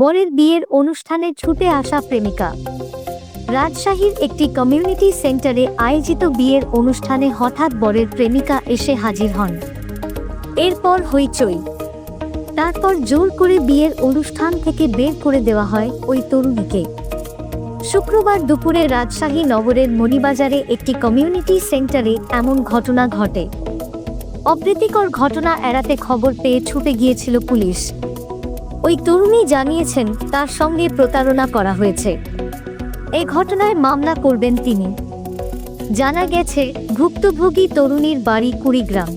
বরের বিয়ের অনুষ্ঠানে ছুটে আসা প্রেমিকা। রাজশাহীর একটি কমিউনিটি সেন্টারে আয়োজিত বিয়ের অনুষ্ঠানে হঠাৎ বরের প্রেমিকা এসে হাজির হন। এরপর হইচই। তারপর জোর করে বিয়ের অনুষ্ঠান থেকে বের করে দেওয়া হয় ওই তরুণীকে। শুক্রবার দুপুরে রাজশাহী নগরের মণিবাজারে একটি কমিউনিটি সেন্টারে এমন ঘটনা ঘটে। অপ্রীতিকর ঘটনা এড়াতে খবর পেয়ে ছুটে গিয়েছিল পুলিশ। ওই তরুণী জানিয়েছেন তার সঙ্গে প্রতারণা করা হয়েছে। এই ঘটনায় মামলা করবেন তিনি। জানা গেছে, ভুক্তভোগী তরুণীর বাড়ি কুড়িগ্রাম।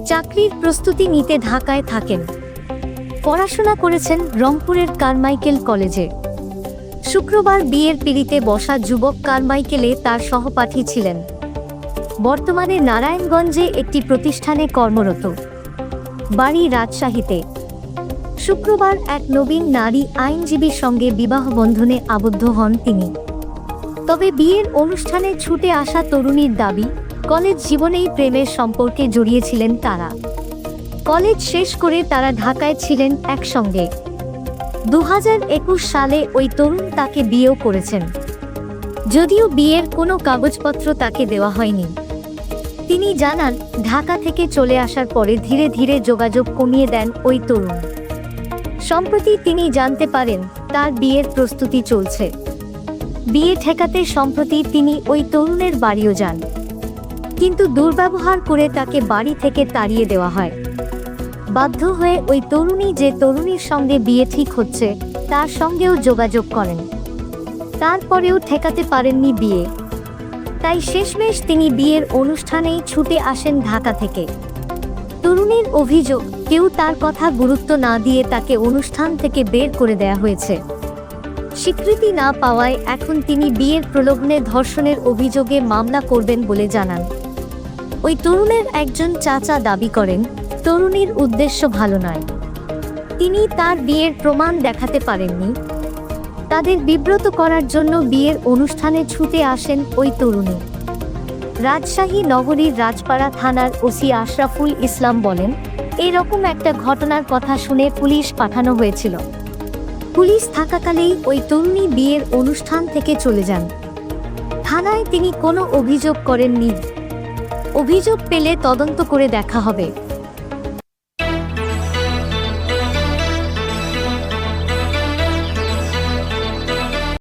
চাকরির প্রস্তুতি নিতে ঢাকায় থাকেন। পড়াশোনা করেছেন রংপুরের কারমাইকেল কলেজে। শুক্রবার বিয়ের পিঁড়িতে বসা যুবক কারমাইকেলে তার সহপাঠী ছিলেন। বর্তমানে নারায়ণগঞ্জে একটি প্রতিষ্ঠানে কর্মরত। বাড়ি রাজশাহীতে। শুক্রবার এক নবীন নারী আইনজীবীর সঙ্গে বিবাহ বন্ধনে আবদ্ধ হন তিনি। তবে বিয়ের অনুষ্ঠানে ছুটে আসা তরুণীর দাবি, কলেজ জীবনেই প্রেমের সম্পর্কে জড়িয়েছিলেন তারা। কলেজ শেষ করে তারা ঢাকায় ছিলেন একসঙ্গে। 2021 সালে ওই তরুণ তাকে বিয়েও করেছেন, যদিও বিয়ের কোনো কাগজপত্র তাকে দেওয়া হয়নি। তিনি জানান, ঢাকা থেকে চলে আসার পরে ধীরে ধীরে যোগাযোগ কমিয়ে দেন ওই তরুণ। সম্প্রতি তিনি জানতে পারেন তার বিয়ের প্রস্তুতি চলছে। বিয়ে ঠেকাতে সম্প্রতি তিনি ওই তরুণের বাড়িও যান, কিন্তু দুর্ব্যবহার করে তাকে বাড়ি থেকে তাড়িয়ে দেওয়া হয়। বাধ্য হয়ে ওই তরুণী যে তরুণীর সঙ্গে বিয়ে ঠিক হচ্ছে তার সঙ্গেও যোগাযোগ করেন। তারপরেও ঠেকাতে পারেননি বিয়ে। তাই শেষমেশ তিনি বিয়ের অনুষ্ঠানেই ছুটে আসেন ঢাকা থেকে। তরুণীর অভিযোগ, কেউ তার কথা গুরুত্ব না দিয়ে তাকে অনুষ্ঠান থেকে বের করে দেয়া হয়েছে। স্বীকৃতি না পাওয়ায় এখন তিনি বিয়ের প্রলোভনে ধর্ষণের অভিযোগে মামলা করবেন বলে জানান। ওই তরুণের একজন চাচা দাবি করেন, তরুণীর উদ্দেশ্য ভালো নয়। তিনি তার বিয়ের প্রমাণ দেখাতে পারেননি। তাদের বিব্রত করার জন্য বিয়ের অনুষ্ঠানে ছুটে আসেন ওই তরুণী। রাজশাহী নগরীর রাজপাড়া থানার ওসি আশরাফুল ইসলাম বলেন, এরকম একটা ঘটনার কথা শুনে পুলিশ পাঠানো হয়েছিল। পুলিশ থাকাকালেই ওই তরুণী বিয়ের অনুষ্ঠান থেকে চলে যান। থানায় তিনি কোনো অভিযোগ করেননি। অভিযোগ পেলে তদন্ত করে দেখা হবে।